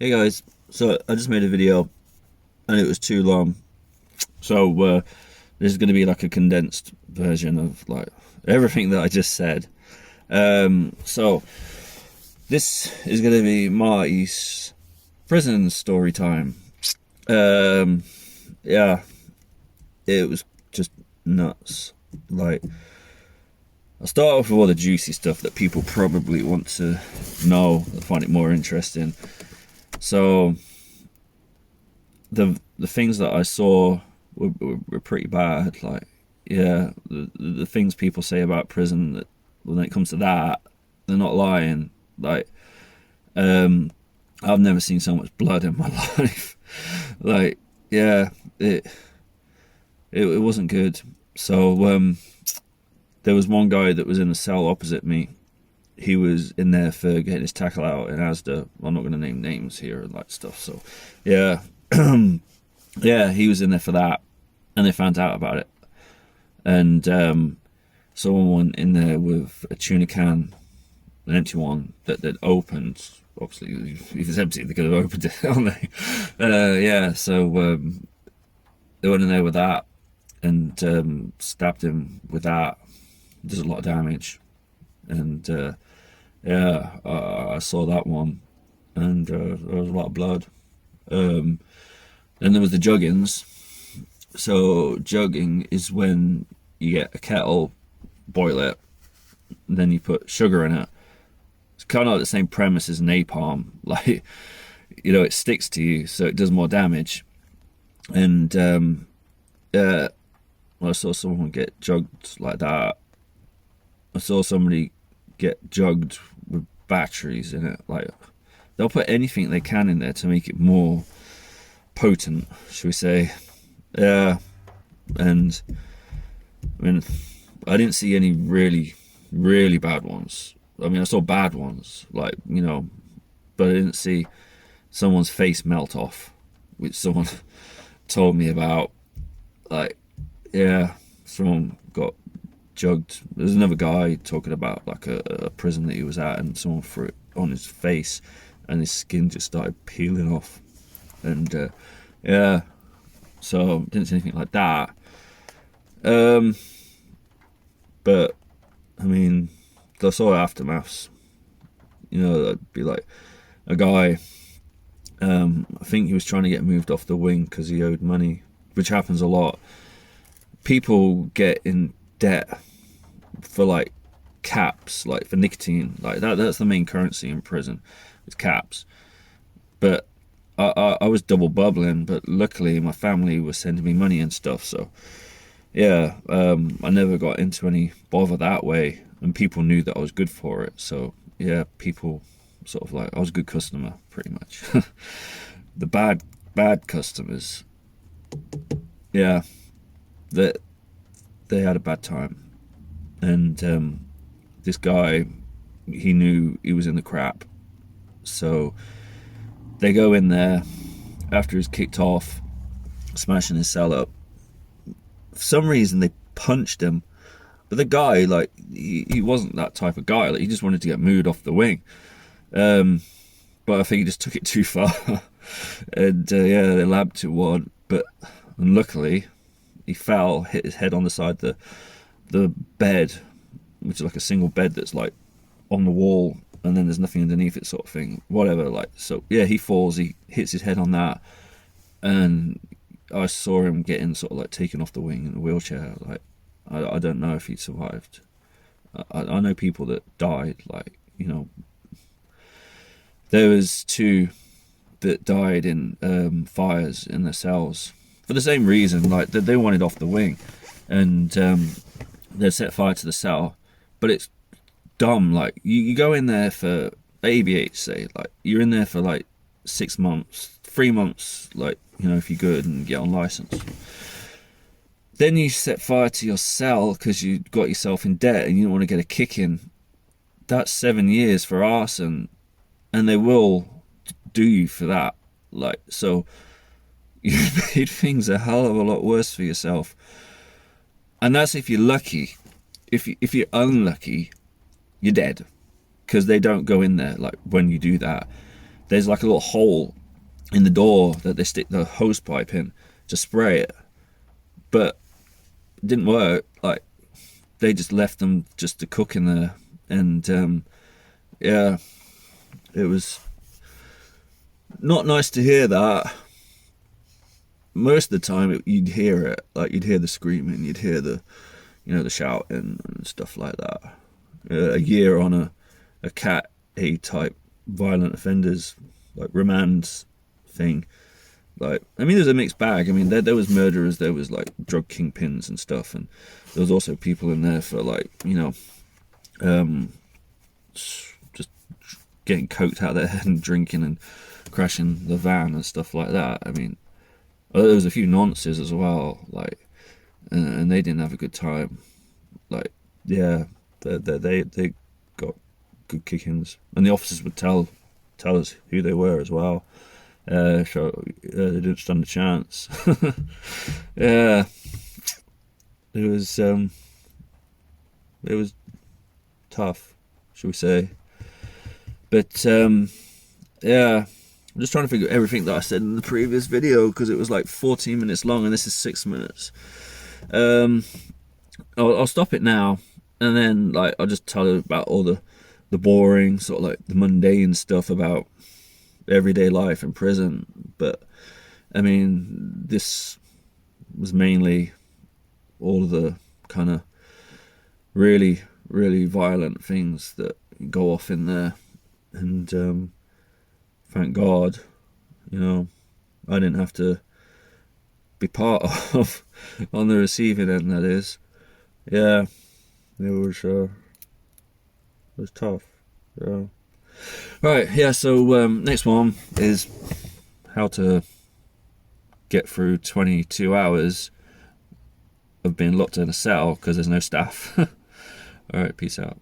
Hey guys, so I just made a video and it was too long. So this is going to be like a condensed version of like everything that I just said. So this is going to be Marty's prison story time. Um, yeah, it was just nuts. Like, I'll start off with all the juicy stuff that people probably want to know, find it more interesting. So the things that I saw were pretty bad. Like, yeah, the things people say about prison, that when it comes to that, they're not lying. Like, um, I've never seen so much blood in my life. Like, yeah, it wasn't good. So there was one guy that was in the cell opposite me. He was in there for getting his tackle out in Asda. I'm not going to name names here and like stuff. So, yeah, yeah, he was in there for that, and they found out about it. And someone went in there with a tuna can, an empty one that opened. Obviously, if it's empty, they could have opened it, haven't they? Yeah, so they went in there with that and stabbed him with that. Does a lot of damage, and yeah, I saw that one, and there was a lot of blood. Then there was the juggins. So jugging is when you get a kettle, boil it, and then you put sugar in it. It's kind of like the same premise as napalm. Like, it sticks to you, so it does more damage. And well, I saw someone get jugged like that. I saw somebody get jugged with batteries in it. Like, they'll put anything they can in there to make it more potent, should we say. Yeah, and I mean, I didn't see any really, really bad ones. I mean, I saw bad ones, like, but I didn't see someone's face melt off, which someone told me about. Like, yeah, someone got jugged. There's another guy talking about like a prison that he was at, and someone threw it on his face, and his skin just started peeling off. And yeah, so didn't see anything like that. But I mean, I saw aftermaths. That'd be like a guy. I think he was trying to get moved off the wing because he owed money, which happens a lot. People get in debt for like caps, like for nicotine, like that's the main currency in prison. It's caps. But I was double bubbling, but luckily my family was sending me money and stuff. So yeah, I never got into any bother that way, and people knew that I was good for it. So yeah, people sort of like, I was a good customer, pretty much. The bad customers, yeah, that they had a bad time, and this guy, he knew he was in the crap, so they go in there after he's kicked off, smashing his cell up. For some reason, they punched him, but the guy, like, he wasn't that type of guy. Like, he just wanted to get moved off the wing. But I think he just took it too far, and yeah, they labbed to one. But luckily, he fell, hit his head on the side of the bed, which is like a single bed that's like on the wall, and then there's nothing underneath it, sort of thing. Whatever, like, so yeah, he falls, he hits his head on that, and I saw him getting sort of like taken off the wing in a wheelchair. Like, I don't know if he survived. I know people that died. Like, there was two that died in fires in their cells for the same reason. Like, they wanted off the wing, and they set fire to the cell. But it's dumb. Like, you go in there for ABH, say, like, you're in there for like 6 months, 3 months, like, if you're good and get on license. Then you set fire to your cell because you got yourself in debt and you don't want to get a kick in. That's 7 years for arson, and they will do you for that. Like, so you made things a hell of a lot worse for yourself. And that's if you're lucky. If you're unlucky, you're dead, because they don't go in there. Like, when you do that, there's like a little hole in the door that they stick the hose pipe in to spray it, but it didn't work. Like, they just left them just to cook in there, and yeah, it was not nice to hear that. Most of the time you'd hear it, like you'd hear the screaming, you'd hear the, you know, the shouting and stuff like that. A year on a Cat A type violent offenders like remand thing. Like, I mean, there's a mixed bag. I mean, there was murderers, there was like drug kingpins and stuff, and there was also people in there for, like, you know, just getting coked out of their head and drinking and crashing the van and stuff like that. I mean, there was a few nonces as well, like, and they didn't have a good time. Like, yeah, they got good kickings, and the officers would tell us who they were as well. So they didn't stand a chance. Yeah, it was tough, shall we say? But yeah, I'm just trying to figure everything that I said in the previous video, because it was like 14 minutes long and this is 6 minutes. I'll stop it now, and then like I'll just tell you about all the boring, sort of like the mundane stuff about everyday life in prison. But I mean, this was mainly all of the kind of really, really violent things that go off in there, and thank God, you know, I didn't have to be part of on the receiving end, that is. Yeah, it was tough. Yeah. Right, yeah, so next one is how to get through 22 hours of being locked in a cell because there's no staff. Alright, peace out.